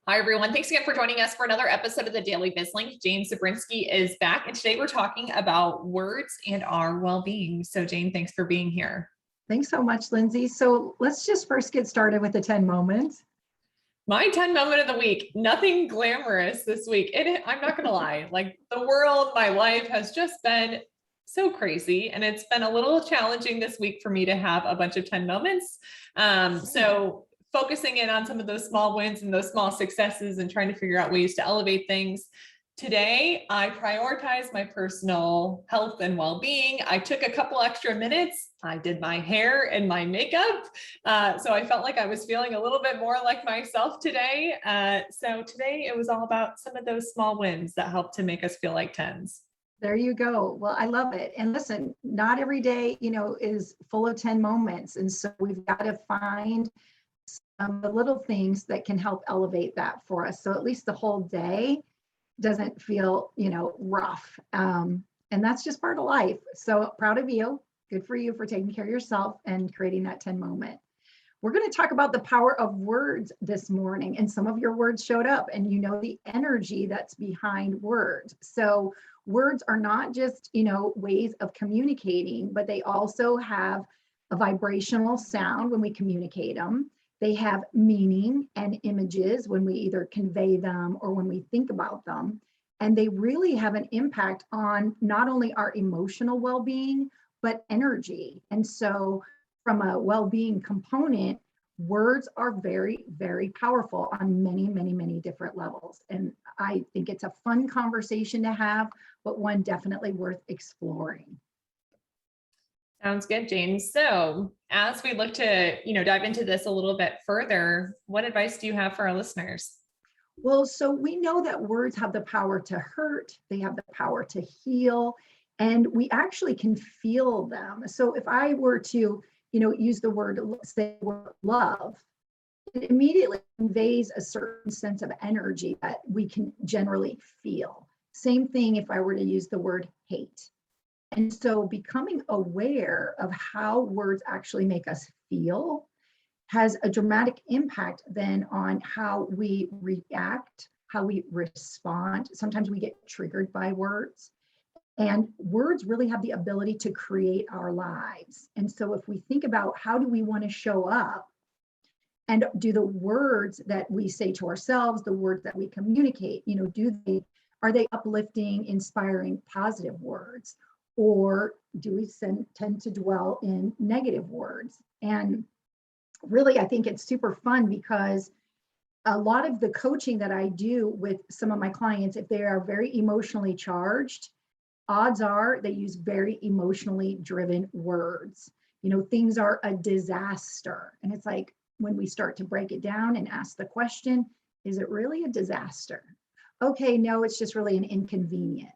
Hi, everyone. Thanks again for joining us for another episode of the Daily BizLink. Jane Cebrynski is back, and today we're talking about words and our well-being. So, Jane, thanks for being here. Thanks so much, Lindsay. So let's just first get started with the 10 moments. My 10 moment of the week, nothing glamorous this week. I'm not going to lie, like the world, my life has just been so crazy. And it's been a little challenging this week for me to have a bunch of 10 moments. So focusing in on some of those small wins and those small successes and trying to figure out ways to elevate things. Today, I prioritized my personal health and well-being. I took a couple extra minutes. I did my hair and my makeup. So I felt like I was feeling a little bit more like myself today. So today it was all about some of those small wins that help to make us feel like tens. There you go. Well, I love it. And listen, not every day, is full of 10 moments. And so we've got to find some of the little things that can help elevate that for us. So at least the whole day doesn't feel, rough. And that's just part of life. So proud of you. Good for you for taking care of yourself and creating that 10 moment. We're going to talk about the power of words this morning, and some of your words showed up, and the energy that's behind words. So words are not just, ways of communicating, but they also have a vibrational sound when we communicate them. They have meaning and images when we either convey them or when we think about them. And they really have an impact on not only our emotional well-being, but energy. And so from a well-being component, words are very, very powerful on many, many, many different levels. And I think it's a fun conversation to have, but one definitely worth exploring. Sounds good, Jane. So as we look to, dive into this a little bit further, what advice do you have for our listeners? Well, so we know that words have the power to hurt, they have the power to heal, and we actually can feel them. So if I were to, use the word, say, love, it immediately conveys a certain sense of energy that we can generally feel. Same thing if I were to use the word hate. And so becoming aware of how words actually make us feel has a dramatic impact then on how we react, how we respond. Sometimes we get triggered by words. And words really have the ability to create our lives. And so if we think about how do we want to show up, and do the words that we say to ourselves, the words that we communicate, are they uplifting, inspiring, positive words? Or do we tend to dwell in negative words? And really, I think it's super fun because a lot of the coaching that I do with some of my clients, if they are very emotionally charged, odds are they use very emotionally driven words. Things are a disaster. And it's like when we start to break it down and ask the question, is it really a disaster? Okay, no, it's just really an inconvenience.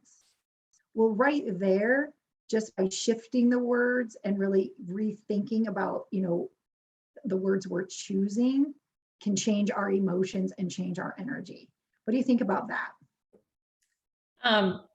Well, right there, just by shifting the words and really rethinking about, the words we're choosing can change our emotions and change our energy. What do you think about that?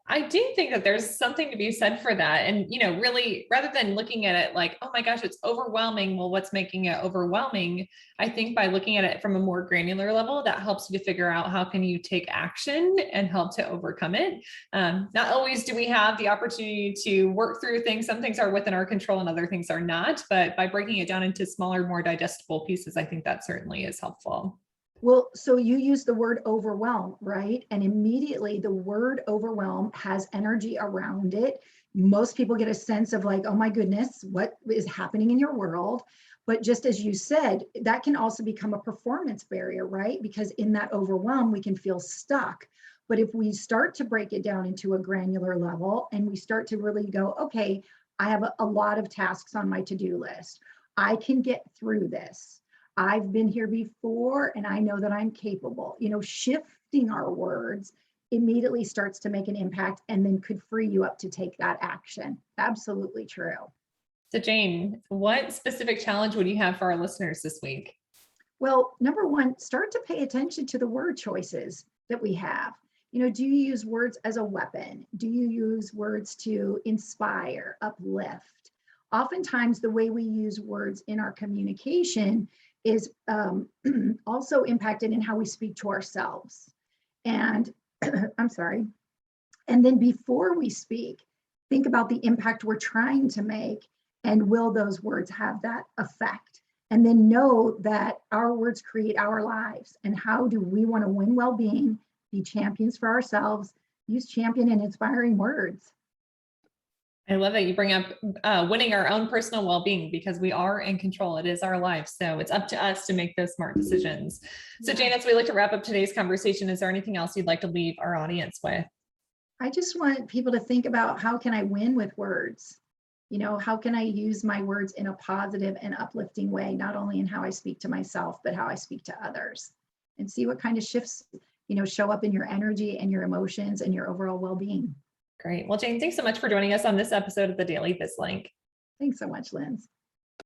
I do think that there's something to be said for that. And, really, rather than looking at it like, oh my gosh, it's overwhelming. Well, what's making it overwhelming? I think by looking at it from a more granular level, that helps you to figure out how can you take action and help to overcome it. Not always do we have the opportunity to work through things. Some things are within our control and other things are not. But by breaking it down into smaller, more digestible pieces, I think that certainly is helpful. Well, so you use the word overwhelm, right? And immediately the word overwhelm has energy around it. Most people get a sense of like, oh my goodness, what is happening in your world? But just as you said, that can also become a performance barrier, right? Because in that overwhelm, we can feel stuck. But if we start to break it down into a granular level and we start to really go, okay, I have a lot of tasks on my to-do list. I can get through this. I've been here before and I know that I'm capable. Shifting our words immediately starts to make an impact and then could free you up to take that action. Absolutely true. So Jane, what specific challenge would you have for our listeners this week? Well, number one, start to pay attention to the word choices that we have. Do you use words as a weapon? Do you use words to inspire, uplift? Oftentimes, the way we use words in our communication is also impacted in how we speak to ourselves. And I'm sorry. And then before we speak, think about the impact we're trying to make, and will those words have that effect? And then know that our words create our lives. And how do we want to win well-being, be champions for ourselves, use champion and inspiring words? I love that you bring up winning our own personal well-being, because we are in control. It is our life. So it's up to us to make those smart decisions. So Jane, as we look to wrap up today's conversation, is there anything else you'd like to leave our audience with? I just want people to think about, how can I win with words? How can I use my words in a positive and uplifting way, not only in how I speak to myself, but how I speak to others, and see what kind of shifts, show up in your energy and your emotions and your overall well-being. Great. Well, Jane, thanks so much for joining us on this episode of the Daily BizLink. Thanks so much, Linz.